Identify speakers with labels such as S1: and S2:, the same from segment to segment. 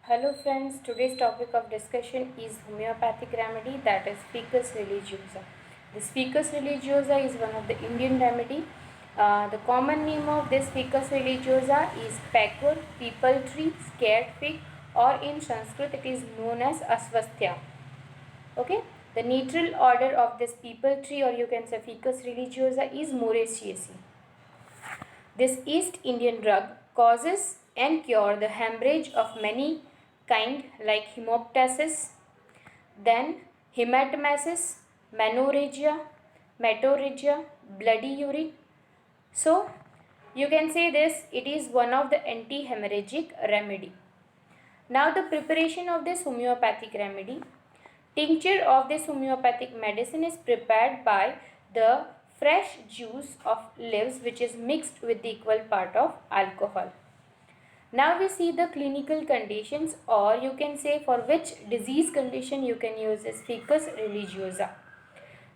S1: Hello friends, today's topic of discussion is homeopathic remedy, that is Ficus religiosa. This Ficus religiosa is one of the Indian remedy. The common name of this Ficus religiosa is Pakur, people tree, scared fig, or in Sanskrit it is known as Aswasthya. Okay, the natural order of this people tree, or you can say Ficus religiosa, is Moraceae. This East Indian drug causes and cure the hemorrhage of many kind like hemoptysis, then hematomasis, menorrhagia, metorrhagia, bloody urine. So you can say this, it is one of the anti-hemorrhagic remedy. Now the preparation of this homeopathic remedy. Tincture of this homeopathic medicine is prepared by the fresh juice of leaves which is mixed with the equal part of alcohol. Now we see the clinical conditions, or you can say for which disease condition you can use this Ficus religiosa.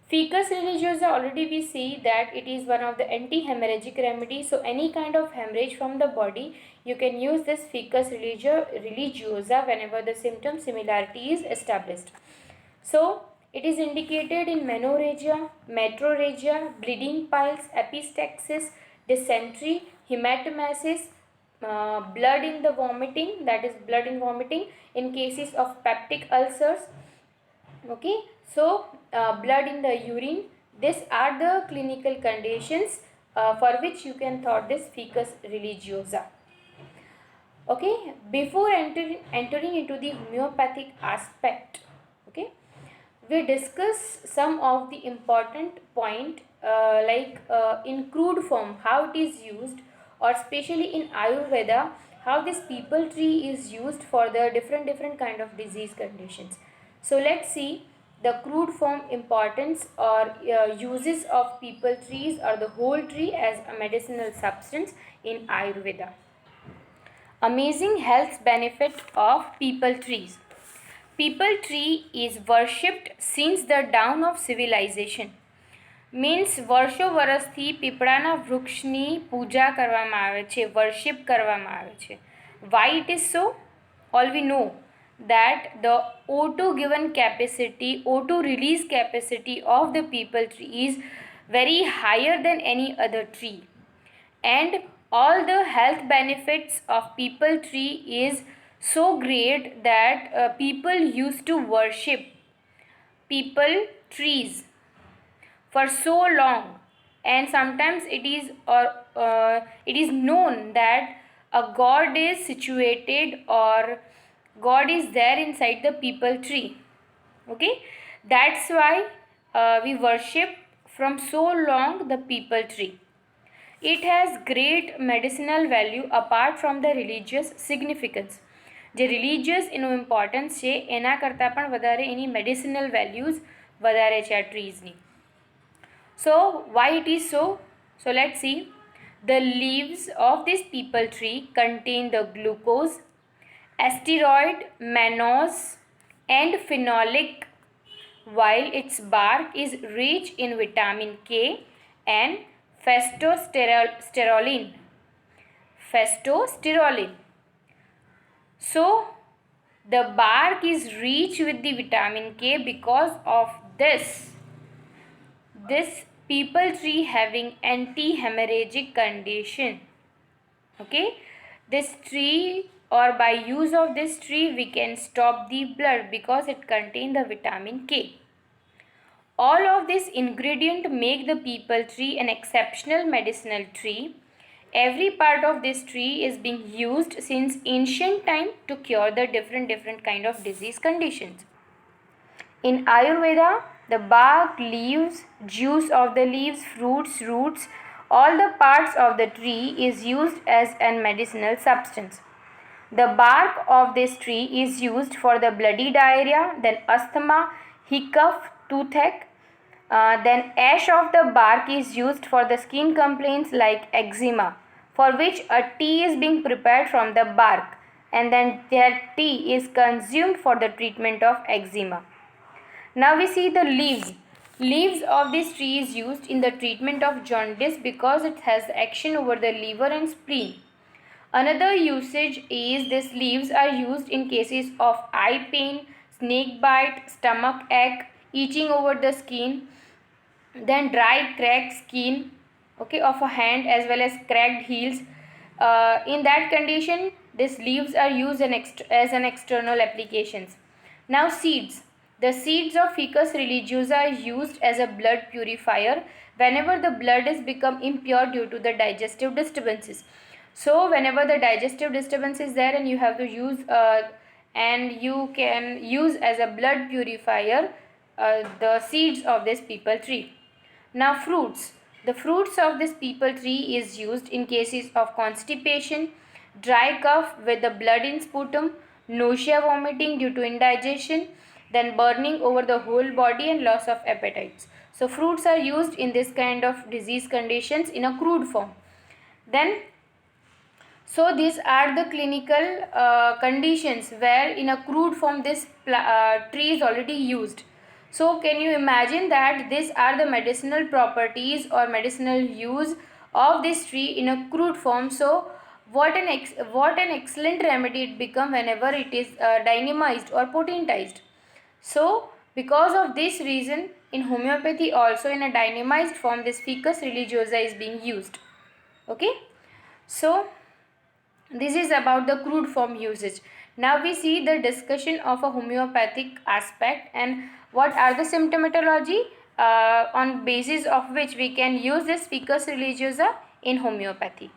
S1: Ficus religiosa, already we see that it is one of the anti-hemorrhagic remedies. So any kind of hemorrhage from the body, you can use this Ficus religiosa whenever the symptom similarity is established. So it is indicated in menorrhagia, metrorrhagia, bleeding piles, epistaxis, dysentery, hematomasis, blood in the vomiting, that is blood in vomiting in cases of peptic ulcers. Okay, so blood in the urine. These are the clinical conditions for which you can thought this Ficus religiosa. Okay, before entering into the homeopathic aspect, okay, we discuss some of the important point in crude form how it is used, or especially in Ayurveda how this people tree is used for the different kind of disease conditions. So let's see the crude form importance or uses of people trees or the whole tree as a medicinal substance in Ayurveda. Amazing health benefit of people trees. People tree is worshipped since the dawn of civilization. Means વર્ષો વર્ષથી પીપળાના વૃક્ષની પૂજા કરવામાં આવે છે, worship કરવામાં આવે છે. Why it is so? All we know that the O2 given capacity, O2 release capacity of the people tree is very higher than any other tree, and all the health benefits of people tree is so great that people used to worship people trees for so long, and sometimes it is known that a god is situated or god is there inside the people tree. Okay, that's why we worship from so long the people tree. It has great medicinal value apart from the religious significance. જે religious એનું importance છે એના કરતાં પણ વધારે એની medicinal values વધારે છે આ ટ્રીઝની. So why it is so? So let's see. The leaves of this people tree contain the glucose, asteroid, mannose and phenolic, while its bark is rich in vitamin K and phestosterolin. So the bark is rich with the vitamin K. Because of this people tree having anti-hemorrhagic condition. Okay, this tree, or by use of this tree we can stop the blood because it contains the vitamin K. All of this ingredient make the people tree an exceptional medicinal tree. Every part of this tree is being used since ancient time to cure the different kind of disease conditions. In Ayurveda, the bark, leaves, juice of the leaves, fruits, roots, all the parts of the tree is used as a medicinal substance. The bark of this tree is used for the bloody diarrhea, then asthma, hiccough, toothache. Then ash of the bark is used for the skin complaints like eczema, for which a tea is being prepared from the bark, and then that tea is consumed for the treatment of eczema. Now we see the leaves. Leaves of this tree is used in the treatment of jaundice because it has action over the liver and spleen. Another usage is these leaves are used in cases of eye pain, snake bite, stomach ache, itching over the skin, then dry cracked skin, okay, of a hand as well as cracked heels. In that condition, these leaves are used as an external applications. Now seeds. The seeds of Ficus religiosa are used as a blood purifier whenever the blood is become impure due to the digestive disturbances. So whenever the digestive disturbance is there and you have to use and you can use as a blood purifier the seeds of this peepal tree. Now fruits. The fruits of this peepal tree is used in cases of constipation, dry cough with the blood in sputum, nausea, vomiting due to indigestion, then burning over the whole body and loss of appetites. So fruits are used in this kind of disease conditions in a crude form. Then so these are the clinical conditions where in a crude form this tree is already used. So can you imagine that these are the medicinal properties or medicinal use of this tree in a crude form. So what an excellent remedy it become whenever it is dynamized or potentized. So because of this reason in homeopathy also in a dynamized form this Ficus religiosa is being used. Okay. So this is about the crude form usage. Now we see the discussion of a homeopathic aspect and what are the symptomatology on basis of which we can use this Ficus religiosa in homeopathy.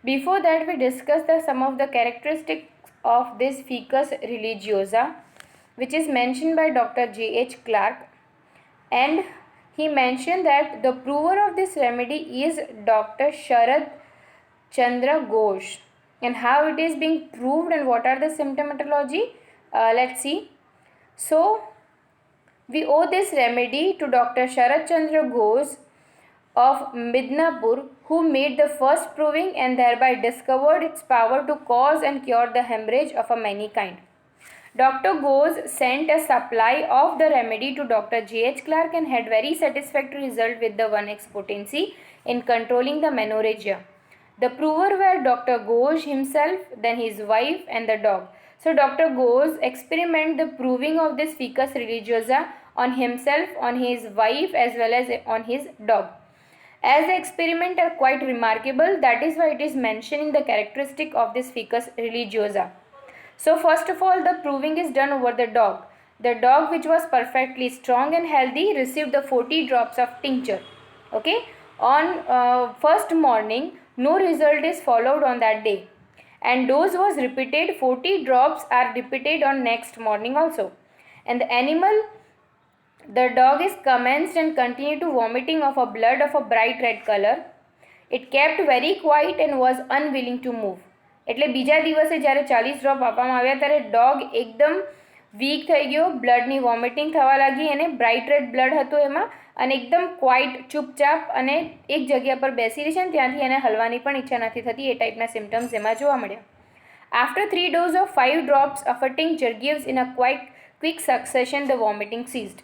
S1: Before that we discuss some of the characteristics of this Ficus religiosa which is mentioned by Dr. J.H. Clark, and he mentioned that the prover of this remedy is Dr. Sharad Chandra Ghosh. And how it is being proved and what are the symptomatology? Let's see. So, we owe this remedy to Dr. Sharad Chandra Ghosh of Midnapur, who made the first proving and thereby discovered its power to cause and cure the hemorrhage of a many kind. Dr. Ghosh sent a supply of the remedy to Dr. J.H. Clark and had very satisfactory result with the 1x potency in controlling the menorrhagia. The prover were Dr. Ghosh himself, then his wife and the dog. So Dr. Ghosh experiment the proving of this Ficus religiosa on himself, on his wife as well as on his dog. As the experiment are quite remarkable, that is why it is mentioning the characteristic of this Ficus religiosa. So first of all the proving is done over the dog. The dog, which was perfectly strong and healthy, received the 40 drops of tincture. Okay. On first morning, no result is followed on that day, and dose was repeated. 40 drops are repeated on next morning also, and the dog is commenced and continued to vomiting of a blood of a bright red color. It kept very quiet and was unwilling to move. એટલે બીજા દિવસે જ્યારે 40 drop આપવામાં આવ્યા ત્યારે dog એકદમ week થઈ ગયો, બ્લડની વોમિટિંગ થવા લાગી અને બ્રાઇટ રેડ બ્લડ હતું એમાં અને એકદમ ક્વાઇટ ચૂપચાપ અને એક જગ્યા પર બેસી રહી છે અને ત્યાંથી એને હલવાની પણ ઈચ્છા નથી થતી. એ ટાઈપના સિમ્ટમ્સ એમાં જોવા મળ્યા. After 3 doses of 5 drops of a tincture gives in a quite quick succession the vomiting ceased.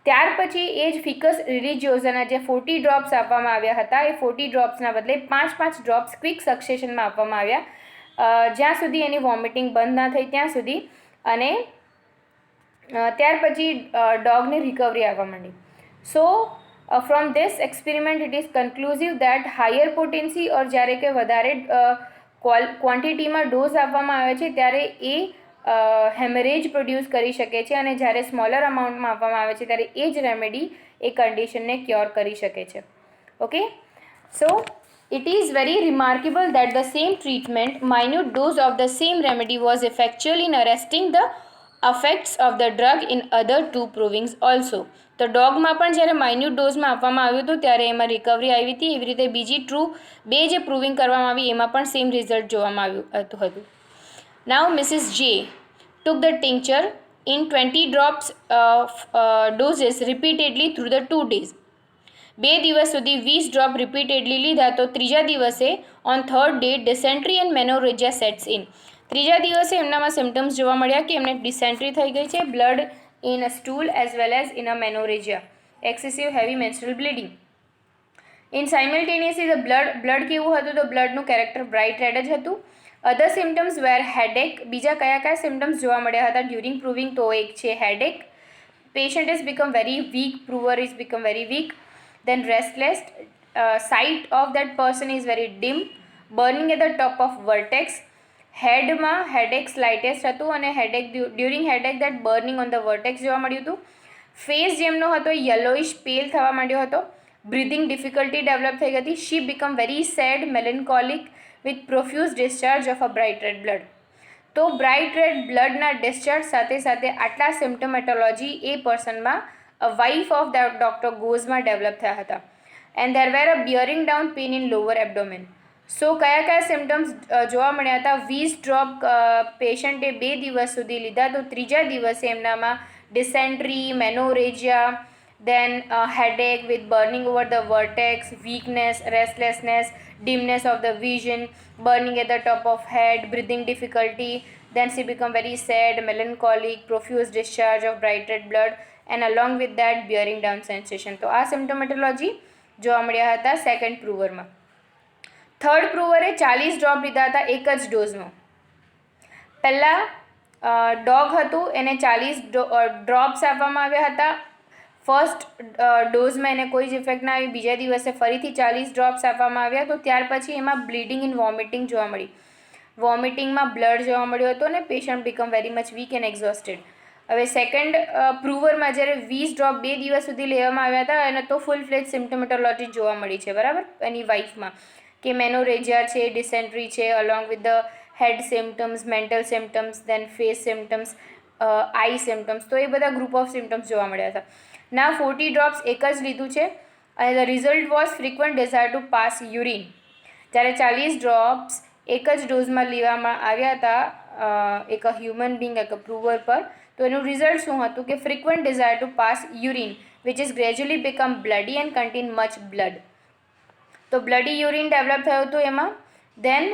S1: ત્યાર પછી એ જ ફિકસ રિલિજિયોઝાના જે 40 ડ્રોપ્સ આપવામાં આવ્યા હતા એ 40 ડ્રોપ્સના બદલે 5 ડ્રોપ્સ ક્વિક સક્સેશનમાં આપવામાં આવ્યા જ્યાં સુધી એની વોમિટિંગ બંધ ના થઈ ત્યાં સુધી, અને ત્યાર પછી ડોગની રિકવરી આવવા માંડી. So from this experiment it is conclusive that higher potency or જ્યારે કે વધારે ક્વોન્ટિટીમાં ડોઝ આપવામાં આવે છે ત્યારે એ હેમરેજ પ્રોડ્યુસ કરી શકે છે, અને જ્યારે સ્મોલર અમાઉન્ટમાં આપવામાં આવે છે ત્યારે એ જ રેમેડી એ કન્ડિશનને ક્યોર કરી શકે છે. Okay, so it is very remarkable that the same treatment, minute dose of the same remedy was effectual in arresting the effects of the drug in other two provings also. તો ડોગમાં પણ જ્યારે minute ડોઝમાં આપવામાં આવ્યું હતું ત્યારે એમાં recovery આવી હતી. એવી રીતે બીજી બે જે પ્રૂવિંગ કરવામાં આવી એમાં પણ સેમ રિઝલ્ટ જોવામાં આવ્યું હતું. Now Mrs. J took the tincture in 20 drops doses repeatedly through the 2 days. 2 દિવસ સુધી 20 ડ્રોપ રિપીટેડલી લીધા તો ત્રીજા દિવસે on third day dysentery and menorrhagia sets in. ત્રીજા દિવસે એમનામાં સિમ્ટમ્સ જોવા મળ્યા કે એમને ડિસેન્ટ્રી થઈ ગઈ છે, blood in a stool as well as in a menorrhagia, excessive heavy menstrual bleeding. In simultaneously the blood કેવું હતું? તો બ્લડનું કેરેક્ટર બ્રાઇટ રેડ જ હતું. Other symptoms were headache. બીજા કયા કયા સિમ્ટમ્સ જોવા મળ્યા હતા ડ્યુરિંગ પ્રૂવિંગ? તો એક છે headache. Patient is become very weak. Prover is become very weak. Then restless, sight of that person is very dim, burning at the top of vertex. હેડમાં હેડેક સ્લાઇટેસ્ટ હતું અને headache during headache that burning on the vertex જોવા મળ્યું હતું. Face જેમનો હતો yellowish પેલ થવા માંડ્યો હતો. બ્રિધિંગ ડિફિકલ્ટી ડેવલપ થઈ ગઈ હતી. She become very sad, melancholic with profuse discharge of a bright red blood. તો બ્રાઇટ રેડ બ્લડના ડિસ્ચાર્જ સાથે સાથે આટલા સિમ્ટમેટોલોજી એ પર્સનમાં વાઇફ ઓફ ડોક્ટર ગોઝમાં ડેવલપ થયા હતા. And there were a bearing down pain in lower abdomen. So કયા કયા સિમ્ટમ્સ જોવા મળ્યા હતા? 20 ડ્રોપ પેશન્ટે 2 દિવસ સુધી લીધા, તો ત્રીજા દિવસે એમનામાં ડિસેન્ટ્રી, મેનોરેજિયા, then headache with burning over the vertex, weakness, restlessness, dimness of the vision, burning at the top of head, breathing difficulty. Then she become very sad, melancholic, profuse discharge of bright red blood, and along with that bearing down sensation. તો આ સિમ્ટોમેટોલોજી જોવા મળ્યા હતા second પ્રૂવરમાં. Third પ્રૂવરે 40 drop લીધા હતા એક જ ડોઝમાં. પહેલાં ડોગ હતું એને 40 ડ્રોપ્સ આપવામાં આવ્યા હતા. ફર્સ્ટ ડોઝમાં એને કોઈ જ ઇફેક્ટ ના આવી. બીજા દિવસે ફરીથી 40 ડ્રોપ્સ આપવામાં આવ્યા. તો ત્યાર પછી એમાં બ્લીડિંગ ઇન વોમિટિંગ જોવા મળી. વોમિટિંગમાં બ્લડ જોવા મળ્યો હતો અને patient become very much weak and exhausted. હવે સેકન્ડ પ્રૂવરમાં જ્યારે 20 ડ્રોપ 2 દિવસ સુધી લેવામાં આવ્યા હતા અને તો ફૂલ ફ્લેજ સિમ્ટોમેટોલોજી જોવા મળી છે, બરાબર, એની વાઇફમાં, કે મેનોરેજિયા છે, ડિસેન્ટ્રી છે, along with the head symptoms, mental symptoms, then face symptoms, eye symptoms. તો એ બધા ગ્રુપ ઓફ સિમ્ટમ્સ જોવા મળ્યા હતા. ના 40 ડ્રોપ્સ એક જ લીધું છે અને the result was frequent desire to pass urine. જ્યારે 40 ડ્રોપ્સ એક જ ડોઝમાં લેવામાં આવ્યા હતા એક હ્યુમન બિંગ એક પ્રૂવર પર, તો એનું રિઝલ્ટ શું હતું કે frequent desire to pass urine which is gradually become bloody and contain much blood. તો બ્લડી યુરિન ડેવલપ થયું હતું એમાં. Then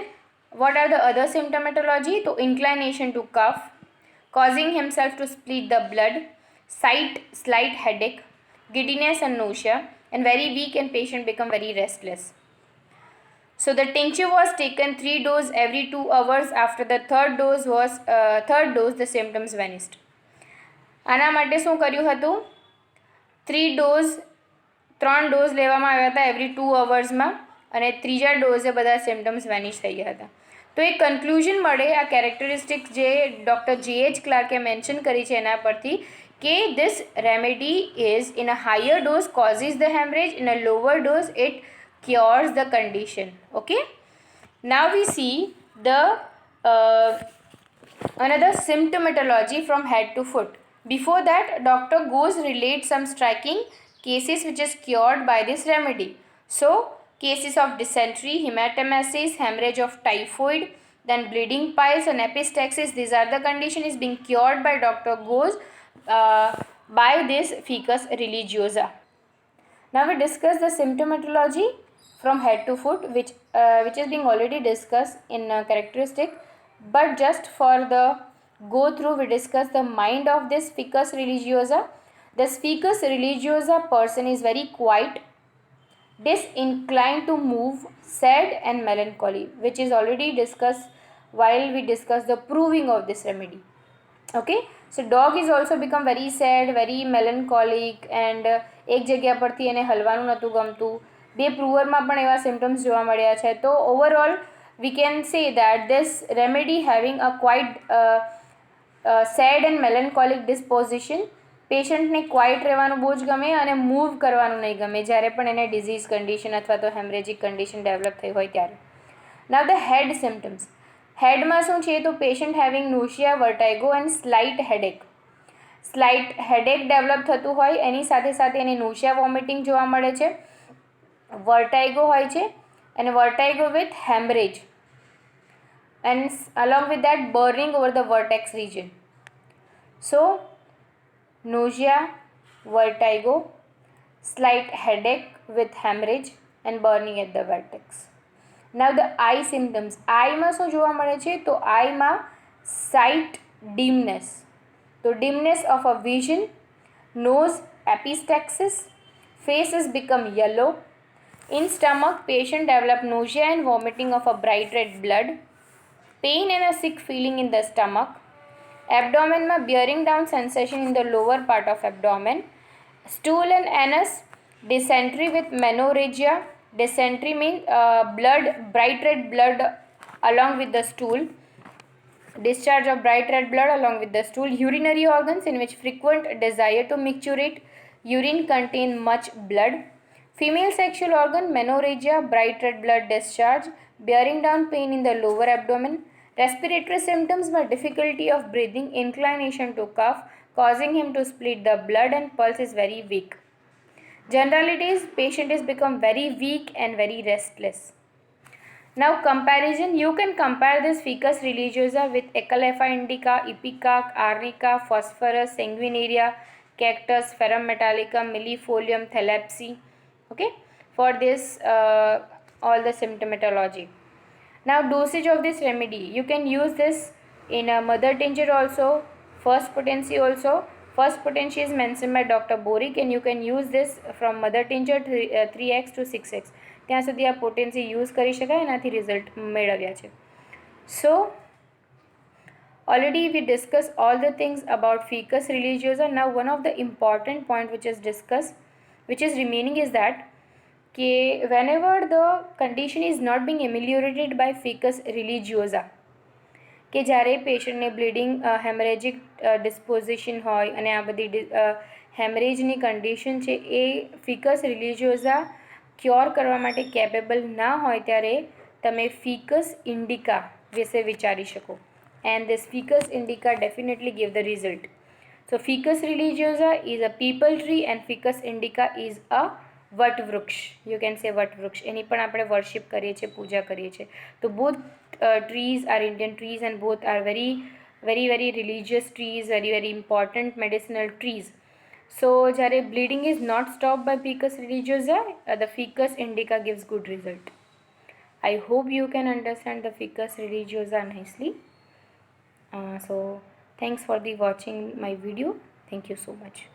S1: what are the other symptomatology? તો inclination to cough, causing himself to split the blood, slight headache, giddiness and nausea, and very weak and patient become very restless. So the tincture was taken 3 doses every 2 hours. After the third dose the symptoms vanished. આના માટે શું કર્યું હતું? 3 dose લેવામાં આવ્યા હતા every 2 અવર્સમાં અને ત્રીજા ડોઝે બધા સિમ્ટમ્સ વેનિશ થઈ ગયા હતા. તો એક કન્ક્લુઝન મળે આ કેરેક્ટરિસ્ટિક્સ જે ડૉક્ટર J.H. ક્લાર્કે મેન્શન કરી છે એના પરથી કે this remedy is in a higher dose causes the haemorrhage, in a lower dose it cures the condition. Okay, now we see the another symptomatology from head to foot. Before that, Dr. Ghosh relates some striking cases which is cured by this remedy. So, cases of dysentery, hematemesis, hemorrhage of typhoid, then bleeding piles and epistaxis. These are the condition is being cured by Dr. Ghosh by this ficus religiosa. Now we discuss the symptomatology from head to foot, which is being already discussed in characteristic. But just for the go through, we discuss the mind of this ficus religiosa. This ficus religiosa person is very quiet, disinclined to move, sad and melancholy, which is already discussed while we discuss the proving of this remedy. Okay, so dog is also become very sad, very melancholic, and એક જગ્યા પરથી એને હલવાનું નહોતું ગમતું. 2 પ્રૂવરમાં પણ એવા symptoms જોવા મળ્યા છે. તો overall we can say that this remedy having a quite sad and melancholic disposition. પેશન્ટને ક્વાઇટ રહેવાનું બહુ જ ગમે અને મૂવ કરવાનું નહીં ગમે જ્યારે પણ એને ડિઝીઝ કન્ડિશન અથવા તો હેમરેજિક કન્ડિશન ડેવલપ થઈ હોય ત્યારે. નાવ ધ હેડ સિમ્ટમ્સ. હેડમાં શું છે? તો patient having nausea, vertigo and slight headache. Slight headache develop થતું હોય એની સાથે સાથે એને નોશિયા વોમિટિંગ જોવા મળે છે, વર્ટાઇગો હોય છે and vertigo with hemorrhage, and along with that burning over the vertex region. So nausea, vertigo, slight headache with hemorrhage and burning at the vertex. Now the eye symptoms. eye માં શું જોવા મળે છે? તો eye માં sight dimness, તો dimness of a vision, nose epistaxis, face has become yellow, In stomach, patient develop nausea and vomiting of a bright red blood, pain and a sick feeling in the stomach, abdomen में bearing down sensation in the lower part of abdomen, stool and anus, dysentery with menorrhagia. Dysentery means blood, bright red blood along with the stool, discharge of bright red blood along with the stool. Urinary organs in which frequent desire to micturate, urine contain much blood. Female sexual organ, menorrhagia, bright red blood discharge, bearing down pain in the lower abdomen. Respiratory symptoms by difficulty of breathing, inclination to cough, causing him to split the blood, and pulse is very weak. Generalities, patient is become very weak and very restless. Now comparison, you can compare this ficus religiosa with Acalepha indica, Ipecac, Arnica, Phosphorus, Sanguinaria, Cactus, Ferrum metallica, Millefolium, Thalassophis. Okay, for this all the symptomatology. Now dosage of this remedy, you can use this in a mother tincture also, first potency also. First potency is mentioned by Dr. Boric and you can use this from mother tincture 3x to 6x. ત્યાં સુધી આ potency use કરી શકાય, એનાથી result મેળવ્યા છે. સો already we discussed all the things about ficus religiosa. Now one of the important point which is discussed, which is remaining, is that whenever the condition is not being ameliorated by ficus religiosa, કે જ્યારે પેશન્ટને bleeding haemorrhagic disposition હોય અને આ બધી હેમરેજની condition છે એ fix રિલિજિયોઝા cure કરવા માટે કેપેબલ ના હોય ત્યારે તમે ફિકસ ઇન્ડિકા વિશે વિચારી શકો. And this ficus indica definitely give the result. So ficus religiosa is a peepal tree and ficus indica is a વટવૃક્ષ. યુ કેન સે વટવૃક્ષ, એની પણ આપણે વર્શિપ કરીએ છીએ, પૂજા કરીએ છીએ. તો both trees are Indian trees and both are very religious trees, very important medicinal trees. So જ્યારે bleeding is not stopped by ficus religiosa, the ficus indica gives good result. I hope you can understand the ficus religiosa nicely. So thanks for the watching my video. Thank you so much.